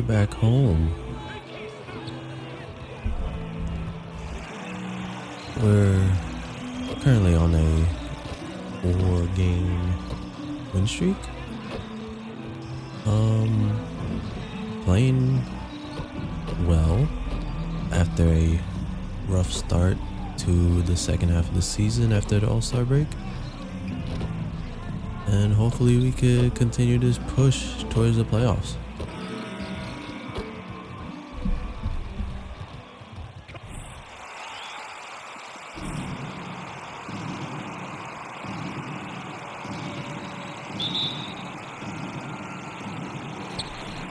we're back home. We're currently on a 4-game win streak. Playing well after a rough start to the second half of the season after the All-Star break. And hopefully we could continue this push towards the playoffs.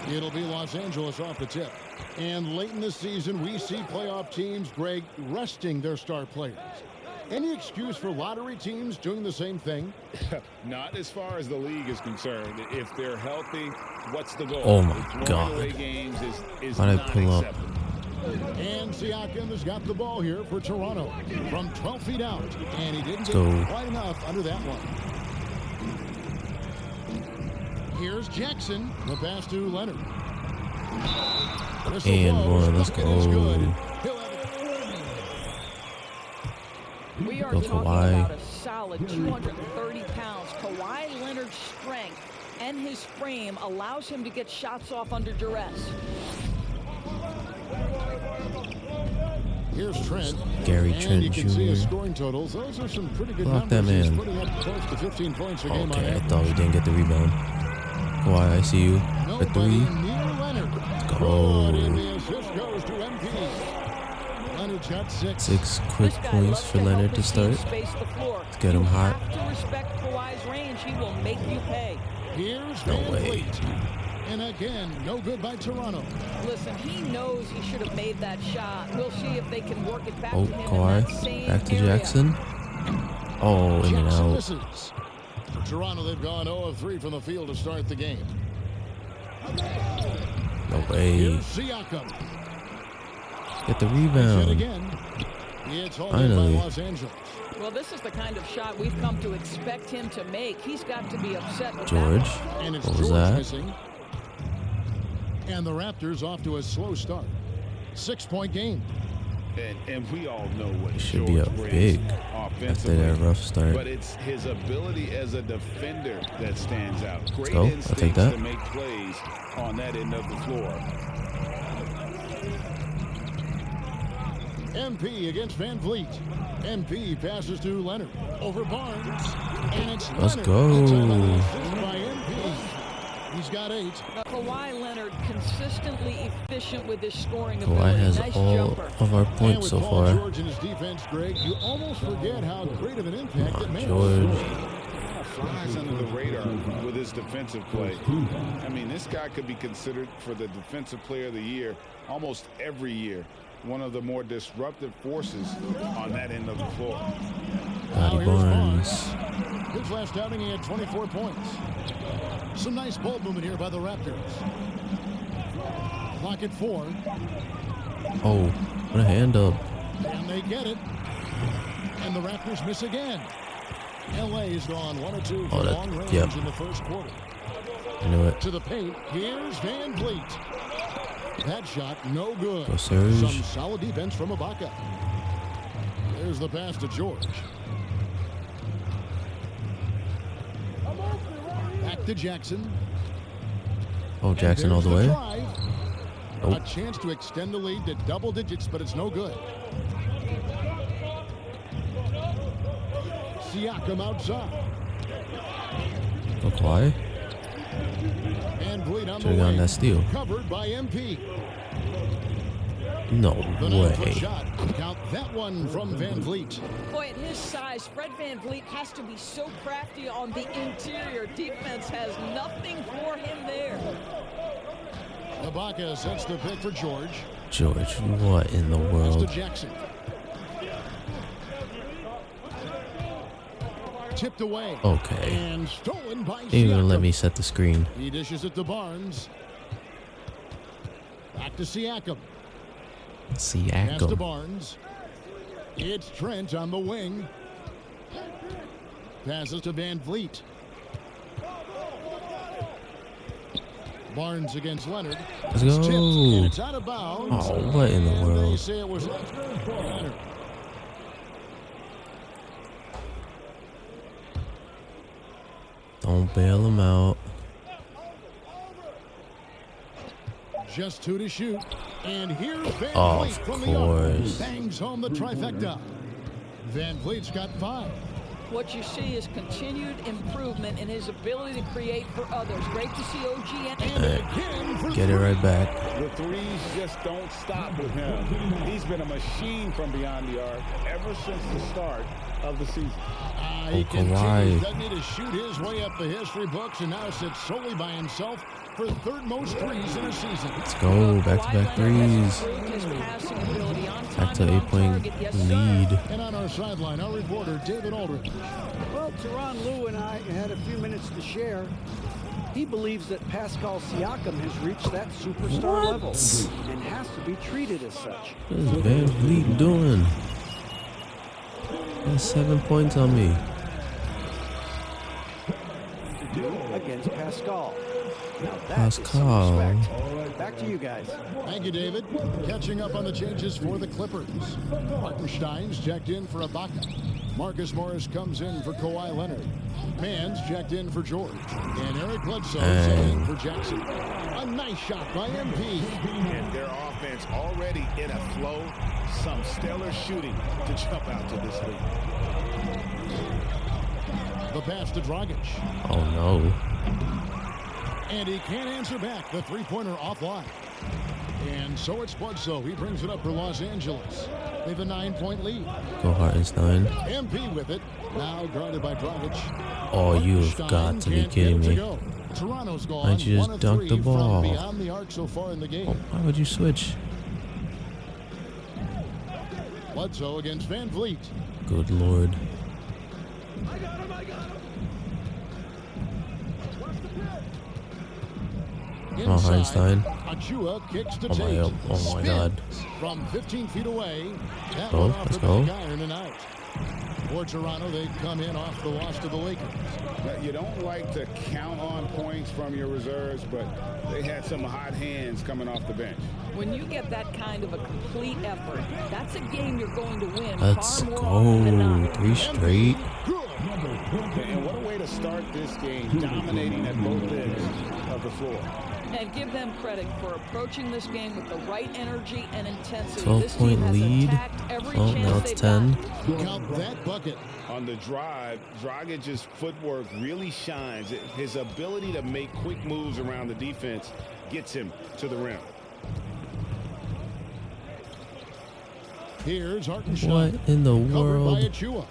It'll be Los Angeles off the tip. And late in the season, we see playoff teams, Greg, resting their star players. Any excuse for lottery teams doing the same thing? Not as far as the league is concerned. If they're healthy, what's the goal? Oh my God. Away games is Why'd I not pull up? acceptable. And Siakam has got the ball here for Toronto from 12 feet out. And he didn't get quite enough under that one. Here's Jackson. The pass to Leonard. And one, let's go. We are Go talking Kawhi. about a solid 230 pounds. Kawhi Leonard's strength and his frame allows him to get shots off under duress. Here's Trent. Gary And Trent you can see his Jr. scoring totals. Those are some pretty good Block numbers. that He's man. putting up close to 15 points a game on Okay, I average. thought we didn't get the rebound. Kawhi, I see you. For Nobody 3. near Leonard. Let's Good, and the go. assist goes to MP. Leonard's got 6. 6 quick This guy points loves for help Leonard to his team start. space the floor. Let's get him hot. You have to respect Kawhi's range. He will make you pay. Here's No Van way. Vliet. And again, no good by Toronto. Listen, he knows he should have made that shot. We'll see if they can work it back Oh, to him in Kawhi. that same Back to area. Jackson. Oh, in and Jackson out. misses. For Toronto, they've gone 0 of 3 from the field to start the game. No way. Here's Siakam. Get the Hit rebound. again. It's all by Finally. Los Angeles. Well, this is the kind of shot we've come to expect him to make. He's got to be upset with George. that. And it's What was George that? missing. And the Raptors off to a slow start. 6-point game. And we all know what Should George be up brings big after offensively. that rough start. But it's his ability as a defender that stands out. Great go. I'll take instincts that. to make plays on that end of the floor. MP against Van Vliet. MP passes to Leonard. Over Barnes. And it's Let's Leonard. go. That's another assist by MP. He's got 8. Kawhi Leonard consistently efficient with his scoring ability. Kawhi has Nice all jumper. of our And points with so Paul far. George and his defense, Greg, you almost forget how great of an impact it makes. George. Flies under the radar with his defensive play. I mean, this guy could be considered for the defensive player of the year almost every year. One of the more disruptive forces on that end of the floor. Scotty here's Barnes. His last outing, he had 24 points. Some nice ball movement here by the Raptors. Clock at 4. Oh, what a hand up. And they get it. And the Raptors miss again. LA has gone 1 or 2 for Oh, that- long range yep. in the first quarter. I knew it. To the paint. Here's Van Vliet. That shot, no good. Go, Serge. Some solid defense from Ibaka. There's the pass to George. Back to Jackson. Oh, Jackson all And the there's way. drive. Nope. A chance to extend the lead to double digits, but it's no good. Siakam outside. Go Kawhi. And Vliet on the Should've gotten wing. that steal. Covered by MP. No The 9-foot way. shot. Count that one from Van Vliet. Boy, at his size, Fred Van Vliet has to be so crafty on the interior. Defense has nothing for him there. Ibaka sets the pick for George. George, what in the Pass to world? Jackson. Tipped away. Okay. And stolen by Didn't even let Siakam. me set the screen. He dishes it to Barnes. Back to Siakam. Pass to Siakam. Barnes. It's Trent on the wing. Passes to Van Vliet. Barnes against Leonard. Let's It's tipped, and go. it's out of bounds. Oh, what in the And they world? say it was Leonard. Don't bail him out. Just 2 to shoot. And here's Van Of Vliet from the arc. course. Bangs home the trifecta. Van Vliet's got 5. What you see is continued improvement in his ability to create for others. Great to see OG And again for Get it right back. The threes just don't stop with him. He's been a machine from beyond the arc ever since the start of the season. He Kawhi. continues, doesn't he, to shoot his way up the history books and now sits solely by himself for third most threes in a season. Let's go. Back-to-back threes. Back to 8-point lead. And on our sideline, our reporter, David Aldridge. Well, Teron Lou and I had a few minutes to share. He believes that Pascal Siakam has reached that superstar level and has to be treated as such. What is Van Vliet doing? He has 7 points on me. To do against Pascal. Now that Pascal. is some respect. Back to you guys. Thank you, David. Catching up on the changes for the Clippers. Hartenstein's checked in for Ibaka. Marcus Morris comes in for Kawhi Leonard. Mann's checked in for George. And Eric Bledsoe in for Jackson. A nice shot by MP. And their offense already in a flow. Some stellar shooting to jump out to this lead. The pass to Dragic. Oh, no. And he can't answer back. The three-pointer offline. And so it's Bledsoe. He brings it up for Los Angeles. They have a 9-point lead. Go Hartenstein. MP with it. Now guarded by Dragic. Oh, you've got to be kidding me. Toronto's gone. Why'd you just dunk the ball? From beyond the arc so far in the game. Oh, why would you switch? Bledsoe against Van Vliet. Good Lord. Oh, Hartenstein. Achua kicks to Oh my, Tate. oh my God. From 15 feet away. That Oh, one off let's the go. back iron and out. For Toronto, they come in off the loss to the Lakers. You don't like to count on points from your reserves, but they had some hot hands coming off the bench. When you get that kind of a complete effort, that's a game you're going to win. Let's far more often than go. not. 3 straight. And what a way to start this game, dominating at both ends of the floor. And give them credit for approaching this game with the right energy and intensity. 12-point lead. Oh, now it's 10. Count that bucket. On the drive, Dragic's footwork really shines. His ability to make quick moves around the defense gets him to the rim. Here's Hartenstein. What in the Covered by world? Achua.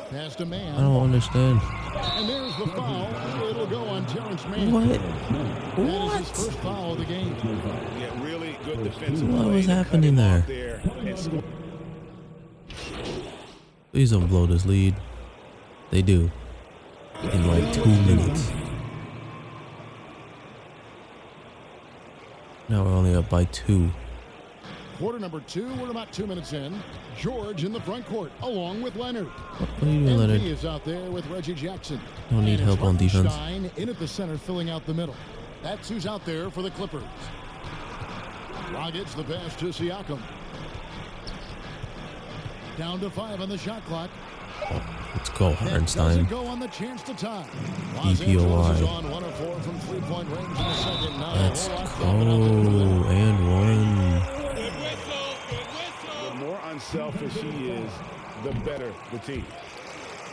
Pass to Mann. I don't understand. And there's the foul. It'll go on Terrence Mann. What? That is his What? first foul of the game. Yeah, really good defensive What play was to cut happening him off there? and score. Please don't blow this lead. They do. In like 2 minutes. Now we're only up by 2. Quarter number 2. We're about 2 minutes in. George in the front court, along with Leonard. What are you doing, Leonard? MP is out there with Reggie Jackson. Don't need And help it's on defense. Hartenstein in at the center, filling out the middle. That's who's out there for the Clippers. Dragic the pass to Siakam. Down to 5 on the shot clock. Let's go, That Hartenstein. doesn't go on the chance to tie. Los DPOY. Angeles is on 1 of 4 from three-point range in the second. Now Let's a whole lot go. coming up into the And 1. The more unselfish he is, the better the team.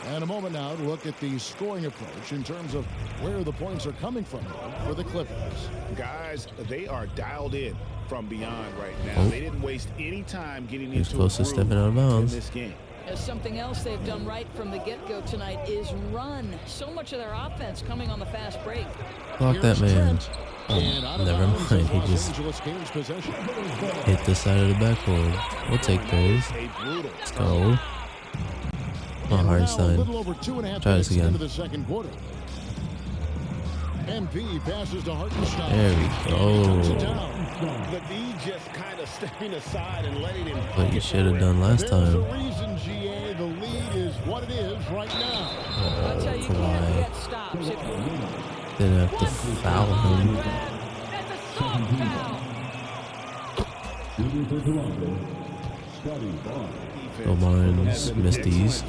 And a moment now to look at the scoring approach in terms of where the points are coming from for the Clippers. Guys, they are dialed in from beyond right now. Oh. They didn't waste any time getting He's into close a to groove stepping out of bounds. in this game. Something else they've done right from the get-go tonight is run. So much of their offense coming on the fast break. Block that Here's man. Trent. Oh, And out of never bounds mind. as He Los just Angeles gains possession. hit the side of the backboard. We'll take those. A brutal. Let's go. Oh, And we're now a Hartenstein. little over 2.5 Try this minutes again. into the second quarter. MP passes to Hartenstein. There we Knocks it go. down. The D just kind of staying aside and letting him. What you should have done last There's a time. reason, GA. The lead is what it is right now. That's how you can't Kawhi get stops. didn't have to foul him. That's a soft foul. Go Barnes, missed these.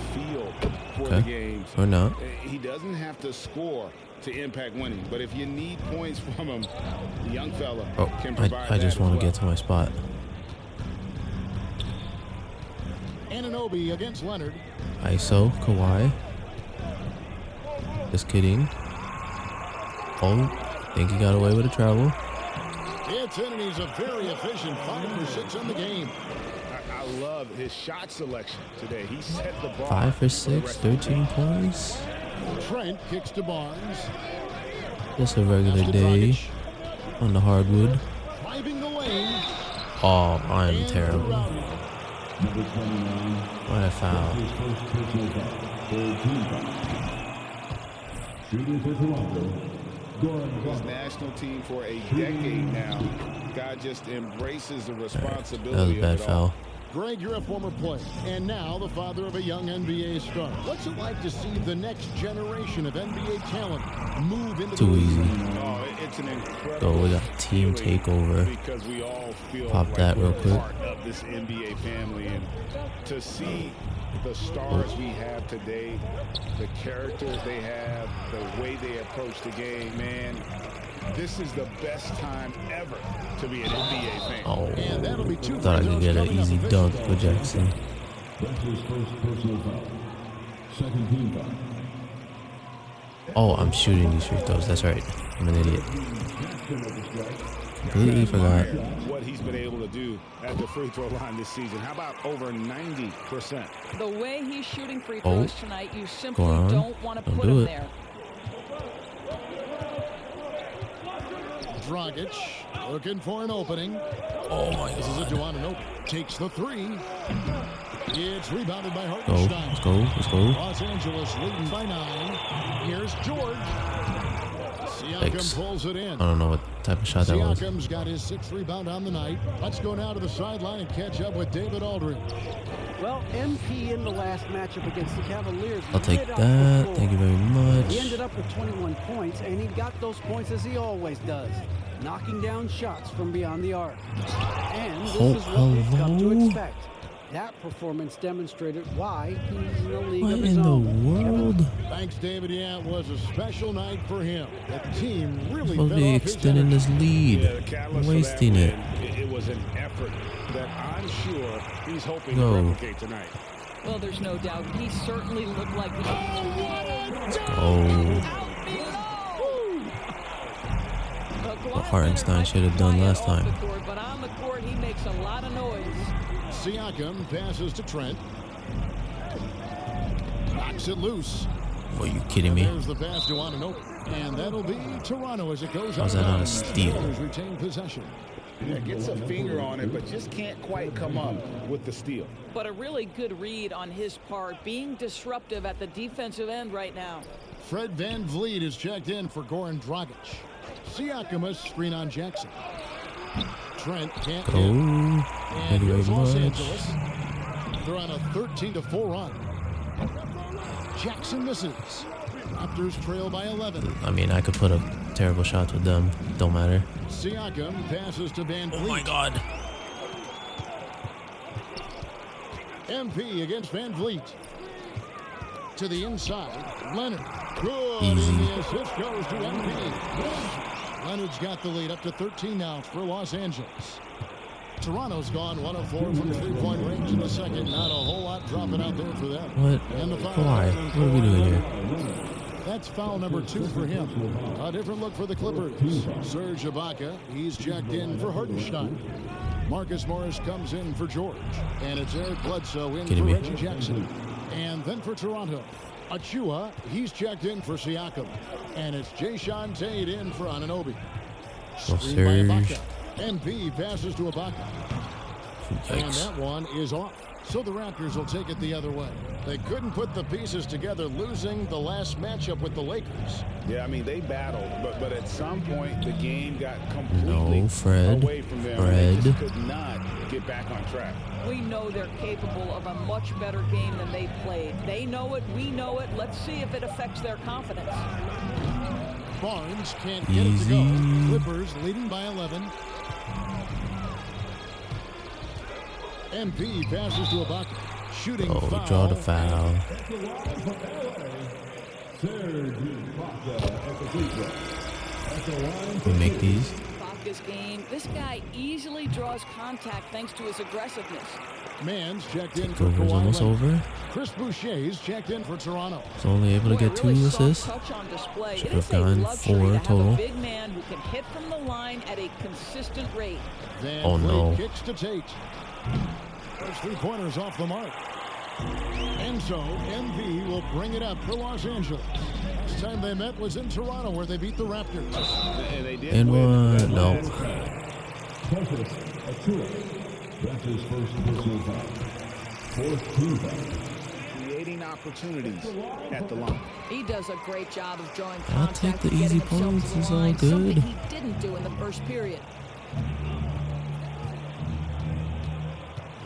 Okay, or not. He doesn't have to score to impact winning, but if you need points from him, the young fella Oh, can provide I just that want as to get to my spot. Anunoby against Leonard. ISO, Kawhi. Just kidding. Oh, think he got away with a travel. It's in, and he's a very efficient 5 for 6 in the game. I love his shot selection today. He set the bar. 5 for 6, 13 points. Trent kicks to Barnes. Just a regular day on the hardwood. Driving the lane. Oh, I am terrible. What a foul. His national team for a decade now. God just embraces the responsibility. That was a bad of it all. foul. Greg, you're a former player, and now the father of a young NBA star. What's it like to see the next generation of NBA talent move into Too the easy. Oh, it's an incredible Oh, we got team feeling takeover. because we all feel Pop like that we're real quick. part of this NBA family, and to see the stars we have today, the characters they have, the way they approach the game, man, this is the best time ever to be an NBA fan. Oh, And that'll be 2 thought I free could throws get an coming up easy officially. dunk with Jackson. Oh, I'm shooting these free throws. That's right. I'm an idiot. Completely forgot. What he's been able to do at the free throw line this season. How about over 90%? The way he's shooting free Oh. throws tonight, you simply Go on. don't want to Don't put do him it. there. Dragic looking for an opening. Oh my This is a god. Anunoby. Takes the 3. It's rebounded by Go. Hartenstein. Let's go. Let's go. Los Angeles leading by 9. Here's George. Siakam Thanks. pulls it in. I don't know what type of shot that was. Siakam's got his 6th rebound on the night. Let's go now to the sideline and catch up with David Aldridge. Well, MP in the last matchup against the Cavaliers. I'll take lit up the that. floor. Thank you very He much. ended up with 21 points, and he got those points as he always does, knocking down shots from beyond the arc. And this Oh, is what we've come to hello? expect. That performance demonstrated why he's in a league What of his in the own. world? Thanks, David. Yeah, it was a special night for him. The team really Supposed to fed be off his extending energy. this lead. Yeah, the catalyst for Wasting that it. win, it was an effort that I'm sure he's hoping Go. to replicate tonight. Well, there's no doubt. He certainly looked like he... Oh, What Hartenstein should have done last time. But on the court, he makes a lot of noise. Siakam passes to Trent. Knocks it loose. are you kidding me? There's the pass to Anunoby. And that'll be Toronto as it goes How's out that of not a bounds. steal? Raptors retain possession. Yeah, gets a finger on it, but just can't quite come up with the steal. But a really good read on his part, being disruptive at the defensive end right now. Fred Van Vliet is checked in for Goran Dragic. Siakam a screen on Jackson. Trent can't Go. hit. Thank And you here's very Los much. Angeles. They're on a 13-4 run. Jackson misses. Raptors trail by 11. I mean, I could put up terrible shots with them. Don't matter. Siakam passes to Van Vliet. Oh my god. MP against Van Vliet. To the inside. Leonard. Good. Easy. And the assist goes to MP. Leonard's got the lead up to 13 now for Los Angeles. Toronto's gone 1 of 4 from 3-point range in the second. Not a whole lot dropping out there for them. What? And the foul. Why? What are we doing here? That's foul number 2 for him. A different look for the Clippers. Serge Ibaka, he's checked in for Hartenstein. Marcus Morris comes in for George. And it's Eric Bledsoe in Kidding for me? Reggie Jackson. And then for Toronto, Achua, he's checked in for Siakam. And it's Jayshawn Tate in for Anunoby. No Screen by Serge. Ibaka. MP passes to Ibaka. And Yikes. that one is off. So the Raptors will take it the other way. They couldn't put the pieces together, losing the last matchup with the Lakers. Yeah, I mean, they battled, but at some point, the game got completely No, Fred. away from them. Fred. They just could not get back on track. We know they're capable of a much better game than they played. They know it, we know it. Let's see if it affects their confidence. Barnes can't get it to go. Clippers leading by 11. MP passes to Ibaka. Shooting foul. Draw the foul. We make these. Ibaka's game. This guy easily draws contact thanks to his aggressiveness. Mann's checked in for Takeover's almost Kawhi. over. Chris Boucher's checked in for Toronto. Was only able to Boy, get a really 2 soft assists. touch on display. Should It have is a gotten luxury 4 to have total. a big man who can hit from the line at a consistent rate. Van Oh, Vliet no. kicks to Tate. First 3-pointers off the mark. And so MV will bring it up for Los Angeles. Last time they met was in Toronto, where they beat the Raptors. And they did And win. one. No. That's his first personal foul. Fourth team foul. Creating opportunities at the line. He does a great job of drawing I'll contact take the and getting easy himself points, to it's the all line, good. something he didn't do in the first period.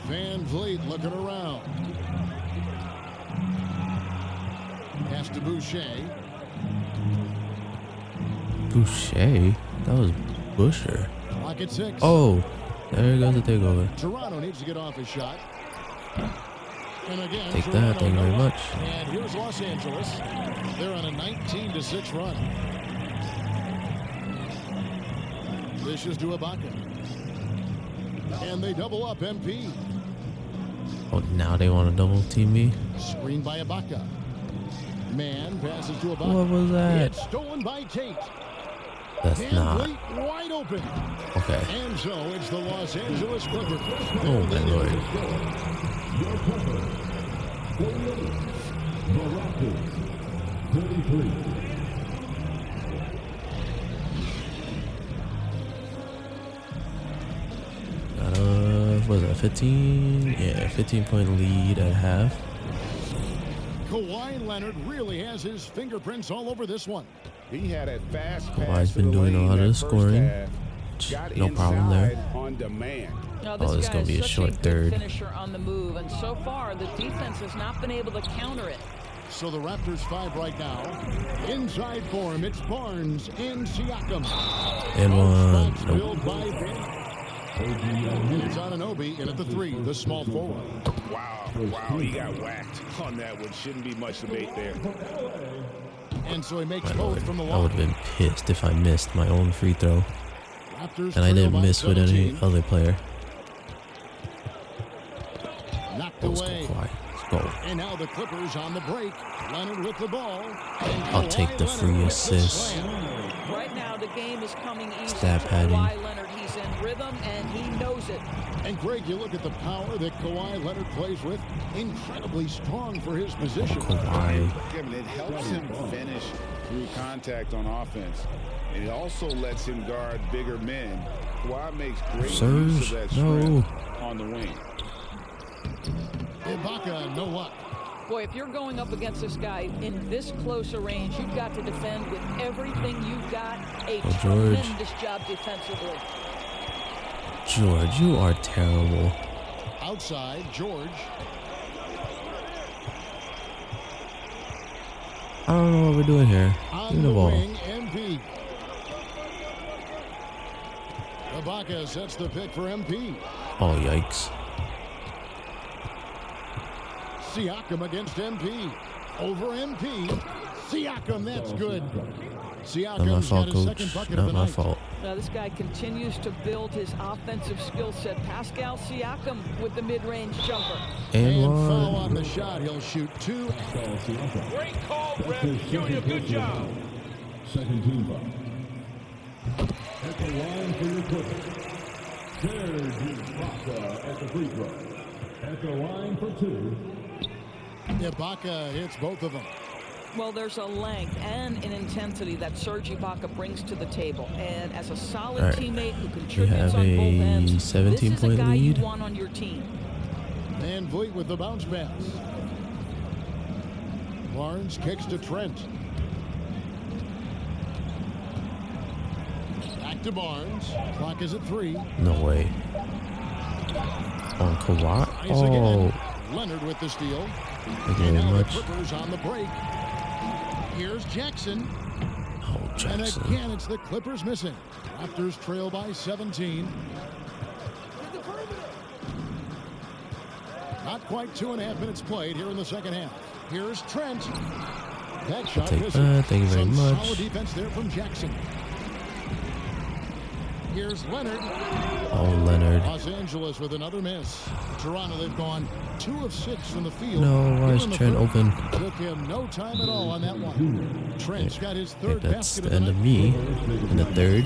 Van Vliet looking around. Pass to Boucher. Boucher? That was Busher. Clock at 6. Oh, there goes the takeover. Toronto needs to get off his shot. And again, Take Toronto that, thank you very no much. luck. And here's Los Angeles. They're on a 19-6 run. Dishes to Ibaka. And they double up MP. Oh, now they want to double team me? Screen by Ibaka. Man passes to Ibaka. What was that? It's stolen by Tate. That's Van not. Vliet wide open. Okay. And so it's the Los Angeles Clippers. Oh, my lord. Your Clippers. 48. The Raptors. 33. Got a, what was that, 15? Yeah, 15-point lead at half. Kawhi Leonard really has his fingerprints all over this one. He had a fast pass Kawhi's to been the doing a lane lot of that the first scoring. half. Got No problem there. inside on demand. Now, Oh, this is guy gonna be a such short good third. finisher on the move, and so far the defense has not been able to counter it. So the Raptors 5 right now. Inside for him, it's Barnes and Siakam. And one. Spots Nope. filled by Van. And it's Anunoby in at the 3, the small forward. Wow, he got whacked on that one. Shouldn't be much debate there. And so he makes My both lord. from the I would line. have been pissed if I missed my own free throw. Raptors And I trail didn't by miss with any 17. other player. Knocked Let's go, away. Kawhi. Let's go. And now the Clippers on the break. Leonard with the ball. And I'll Kawhi take the Leonard free with the assist. slam. Right now the game is coming easy Stat to padding. Kawhi Leonard. He's in rhythm and he knows it. And Greg, you look at the power that Kawhi Leonard plays with. Incredibly strong for his position. Kawhi. I mean, it helps him finish through contact on offense. And it also lets him guard bigger men. Kawhi makes great use of Serge, that no. strength on the wing. Ibaka, no luck. Boy, if you're going up against this guy in this close a range, you've got to defend with everything you've got. A Oh, George. tremendous job defensively. George, you are terrible. Outside, George. I don't know what we're doing here. Give On me the the ball. wing, MP. Ibaka sets the pick for MP. Oh, yikes. Siakam against MP. Over MP. Siakam, that's good. Not my Siakam's fault, got his coach. second bucket of Not the my night. fault. Now this guy continues to build his offensive skill set. Pascal Siakam with the mid-range jumper. And foul on one. the shot. He'll shoot 2. Great call, Ref. Doing a good job. Second team foul. At the line for your Clippers. Serge Ibaka at the free throw. At the line for 2. Ibaka hits both of them. Well, there's a length and an intensity that Serge Ibaka brings to the table. And as a solid All right. teammate who We contributes have on both a ends, this is a 17-point guy lead. you want on your team. Van Vliet with the bounce pass. Barnes kicks to Trent. Back to Barnes. Clock is at 3. No way. On Kawhi? Tries again. Oh, Leonard with the steal. thank you And very now the much. Clippers on the break. Here's Jackson. Oh, And Jackson. again, it's the Clippers missing. Raptors trail by 17. Not quite 2.5 minutes played here in the second half. Here's Trent. That shot take misses. that. Thank you very Some much. solid defense there from Jackson. Here's Leonard. Oh, Leonard. Los Angeles with another miss. Toronto, they've gone 2 of 6 from the field. No, why Here is in the Trent third. open? Took him no time at all on that one. Trent's got his Okay, third that's basket the end the of night. me in the third.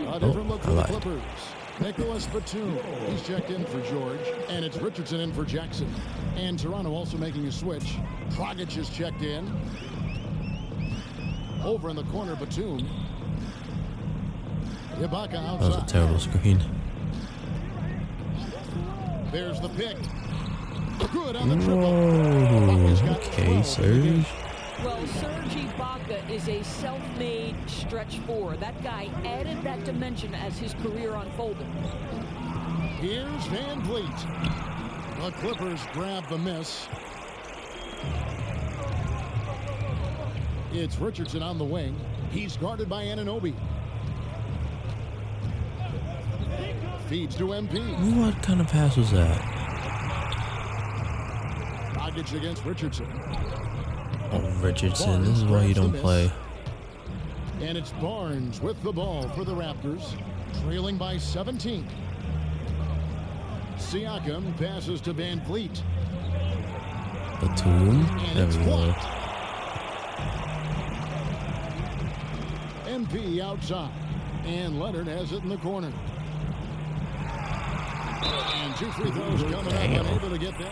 A different look I for the lied. Clippers. Nicholas Batum. He's checked in for George. And it's Richardson in for Jackson. And Toronto also making a switch. Dragic is checked in. Over in the corner, Batum. Ibaka That was a outside. terrible screen. There's the pick. Good on the triple. Whoa. Ibaka's got Okay, 12 Serge. Well, Serge Ibaka is a self-made stretch four. That guy added that dimension as his career unfolded. Here's Van Vliet. The Clippers grab the miss. It's Richardson on the wing. He's guarded by Anunoby. Feeds to MP. What kind of pass was that? Dragic against Richardson. Oh, Richardson. This is why you don't play. And it's Barnes with the ball for the Raptors. Trailing by 17. Siakam passes to Van Vliet. Batum. And There it's we go. blocked. MP outside. And Leonard has it in the corner. And 2 free throws coming Damn. up. Unable to get that.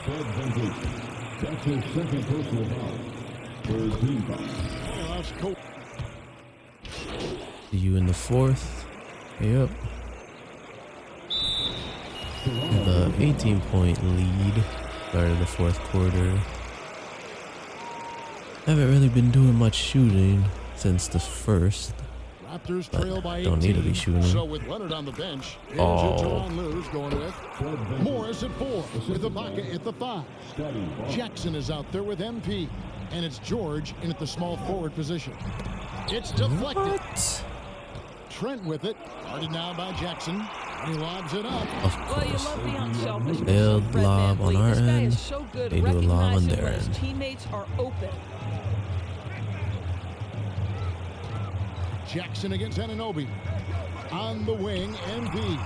That's his second personal foul. Third team foul. Playoffs coach. See you in the fourth. Yep. The 18-point lead. Started the fourth quarter. Haven't really been doing much shooting since the first. Raptors But trail by 18. don't need to be shooting. So with Leonard on the bench, here's Oh. who Teron Lue's going with. Morris at 4 with Ibaka at the 5. Jackson is out there with MP. And it's George in at the small forward position. It's deflected. What? Trent with it. Guarded now by Jackson. He lobs it up. Of Well, you course. love the unselfishness They'll of Fred lob VanVleet. on our This guy end. is so good They do a lob on recognizing their when his end. teammates are open. Jackson against Anunoby. On the wing, MP.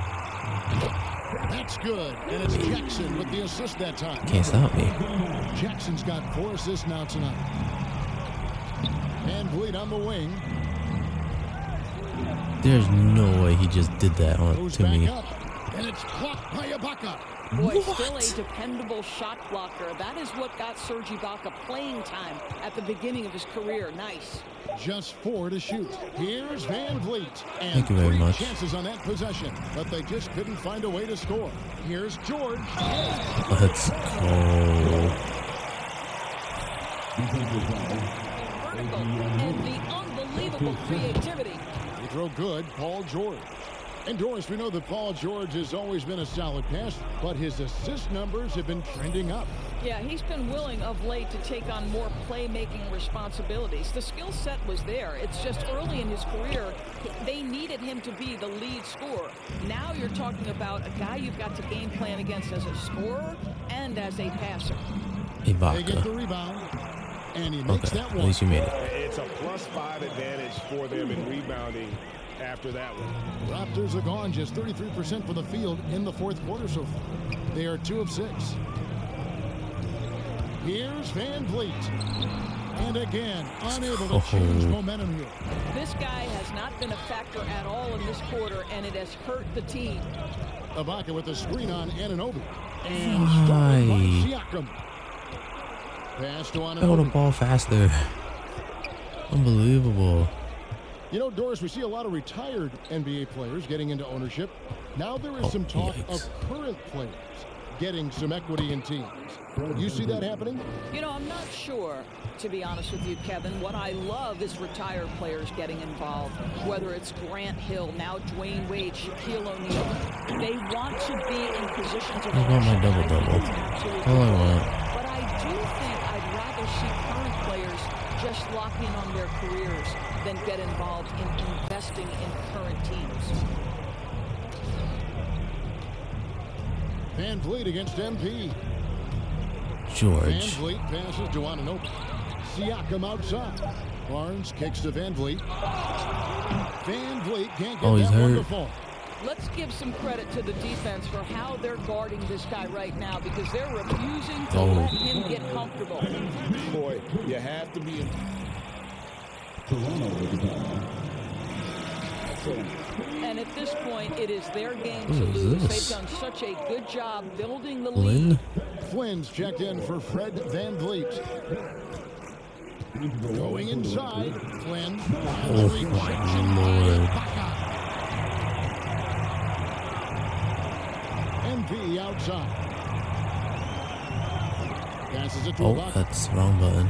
That's good. And it's Jackson with the assist that time. Can't stop me. Jackson's got 4 assists now tonight. Van Vliet on the wing. There's no way he just did that on Goes to back me. up. And it's blocked by Ibaka. Boy, What? still a dependable shot blocker. That is what got Serge Ibaka playing time at the beginning of his career. Nice. Just 4 to shoot. Here's Van Vliet. And Thank you very 3 much. chances on that possession. But they just couldn't find a way to score. Here's George. Let's go. Vertical and the unbelievable creativity. They throw good, Paul George. And Doris, we know that Paul George has always been a solid passer, but his assist numbers have been trending up. Yeah, he's been willing of late to take on more playmaking responsibilities. The skill set was there. It's just early in his career, they needed him to be the lead scorer. Now you're talking about a guy you've got to game plan against as a scorer and as a passer. They get the Ibaka. rebound, and he makes Okay, that at one. least you made it. It's a +5 advantage for them in rebounding after that one. Raptors are gone just 33% from the field in the fourth quarter so far. They are 2 of 6. Here's Van Vliet. And again, unable to change momentum here. This guy has not been a factor at all in this quarter, and it has hurt the team. Ibaka with the screen on Anunoby. And stolen by Siakam. Pass to Throw the Anunoby. ball faster. Unbelievable. You know, Doris, we see a lot of retired NBA players getting into ownership. Now there is some talk of current players getting some equity in teams. You see that happening? You know, I'm not sure, to be honest with you, Kevin. What I love is retired players getting involved, whether it's Grant Hill, now Dwayne Wade, Shaquille O'Neal. They want to be in positions of I want my double-double. All I want. But I do think I'd rather see current players just lock in on their careers than get involved in investing in current teams. Van Vliet against MP. Van George. Vliet passes to Anunoby. Siakam outside. Barnes kicks to Van Vliet. Van Vliet can't get He's that one to hurt. fall. Let's give some credit to the defense for how they're guarding this guy right now, because they're refusing to let him get comfortable. Boy, you have to be in. Toronto with the ball. And at this point, it is their game Who to is lose. this? They've done such a good job building the Lynn? lead. Flynn's checked in for Fred Van Vliet. Going inside. Flynn. Oh my lord. MP outside. Passes it to Oh, Ibaka. that's the wrong button.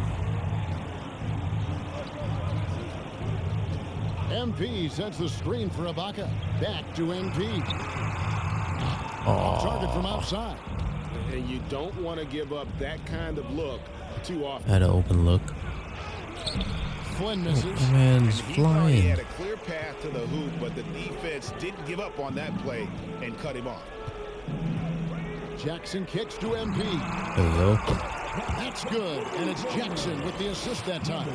MP sets the screen for Ibaka. Back to MP. Target from outside. And you don't want to give up that kind of look too often. Had an open look. Flynn misses. My man's He thought he had flying. a clear path to the hoop, but the defense didn't give up on that play and cut him off. Jackson kicks to MP. There we go. That's good. And it's Jackson with the assist that time.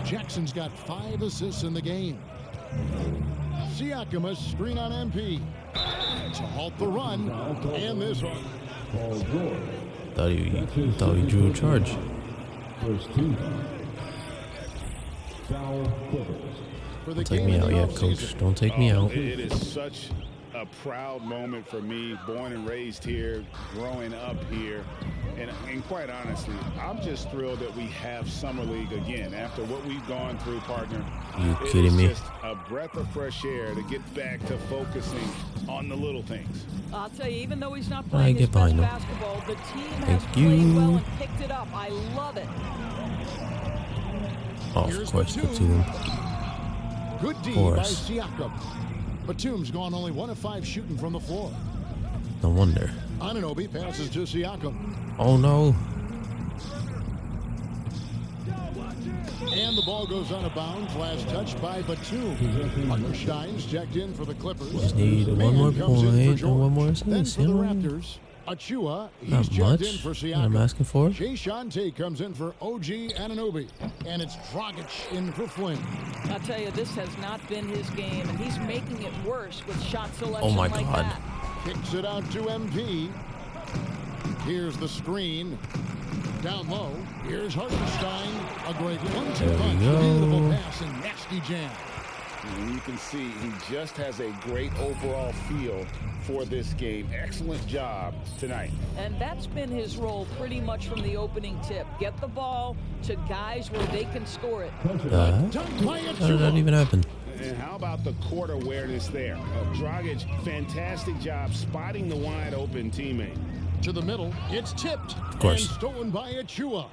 Jackson's got 5 assists in the game. Siakam a screen on MP. To halt the run. And this one. Paul George. Thought he drew a charge. First team. Foul Clippers. For the Don't take game me out ending yet, offseason. coach. Don't take me out. It is such a proud moment for me, born and raised here, growing up here. And quite honestly, I'm just thrilled that we have Summer League again. After what we've gone through, partner, You kidding me? It's just a breath of fresh air to get back to focusing on the little things. I'll tell you, even though he's not I playing his get best behind him. basketball, the team has Thank played you. well and picked it up. I love it. Oh, of course, Batum. Good D For by us. Siakam. Batum's gone only 1 of 5 shooting from the floor. No wonder. Anunoby passes to Siakam. Oh no. And the ball goes out of bounds. Last touch by Batum. Stein's checked in for the Clippers. Just need one more Man comes in for point and George. one more Then assist. for the You know, Raptors, Achua, he's not checked much in for that I'm Siakam. asking for. Jay Shante comes in for OG Anunoby. And it's Dragic in for Flynn. I'll tell you, this has not been his game, and he's making it worse with shot selection Oh my like God. that. Kicks it out to MP. Here's the screen. Down low. Here's Hartenstein. A great 1-2 There we punch. go. Beautiful pass and nasty jam. And you can see he just has a great overall feel for this game. Excellent job tonight. And that's been his role pretty much from the opening tip. Get the ball to guys where they can score it. Dunk by How did that Achua. even happen? And how about the court awareness there? Dragic, fantastic job spotting the wide open teammate. To the middle. It's tipped. Of course. And stolen by Achua.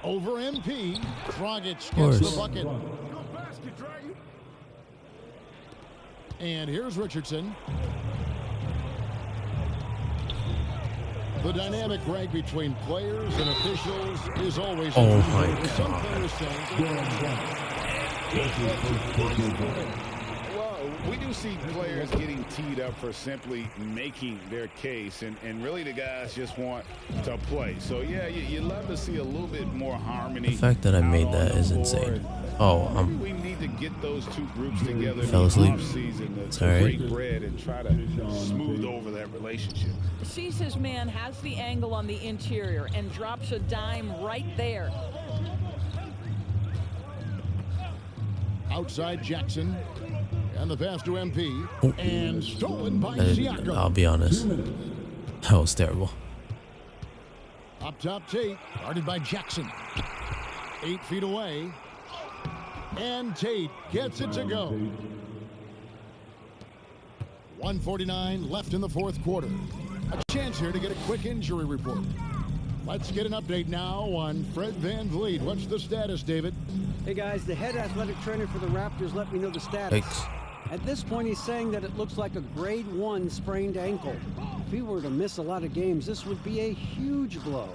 Over MP. Dragic course. gets the bucket. And here's Richardson. The dynamic, Greg, between players and officials is always Oh interesting. my Some God. players say, Well, we do see players getting teed up for simply making their case, and really the guys just want to play. So, yeah, you love to see a little bit more harmony. The fact that I out made on that the is floor. insane. Oh, We need to get those two groups together in Fell the asleep. offseason It's to all right. break bread and try to smooth over that relationship. Sees his man, has the angle on the interior, and drops a dime right there. Outside Jackson. And the pass to MP. And stolen by I'll Siakam. be honest. That was terrible. Up top Tate. Guarded by Jackson. 8 feet away. And Tate gets it to go. 1:49 left in the fourth quarter. A chance here to get a quick injury report. Let's get an update now on Fred VanVleet. What's the status, David? Hey guys, the head athletic trainer for the Raptors let me know the status. Thanks. At this point, he's saying that it looks like a grade 1 sprained ankle. If he were to miss a lot of games, this would be a huge blow.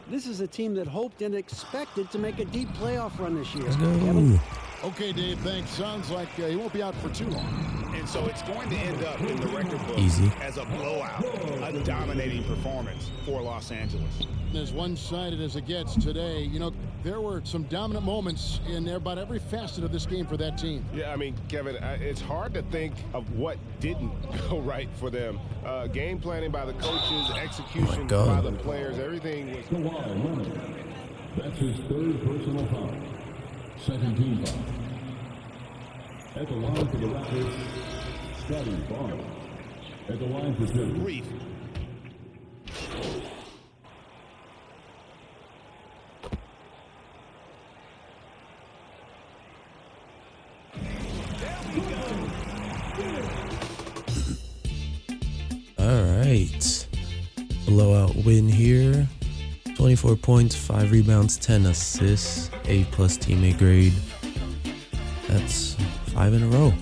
This is a team that hoped and expected to make a deep playoff run this year. Let's Kevin? go. Okay, Dave, thanks. Sounds like he won't be out for too long. And so it's going to end up in the record book Easy. as a blowout, a dominating performance for Los Angeles. As one-sided as it gets today, you know, there were some dominant moments in about every facet of this game for that team. Yeah, I mean, Kevin, it's hard to think of what didn't go right for them. Game planning by the coaches, execution by the players, everything was... Kawhi Leonard. That's his third personal foul. Second team foul. At the line for the Raptors, Scotty Barnes. At the line for two. Brief. All right. Blowout win here. 24 points, 5 rebounds, 10 assists, A+ teammate grade. That's 5 in a row.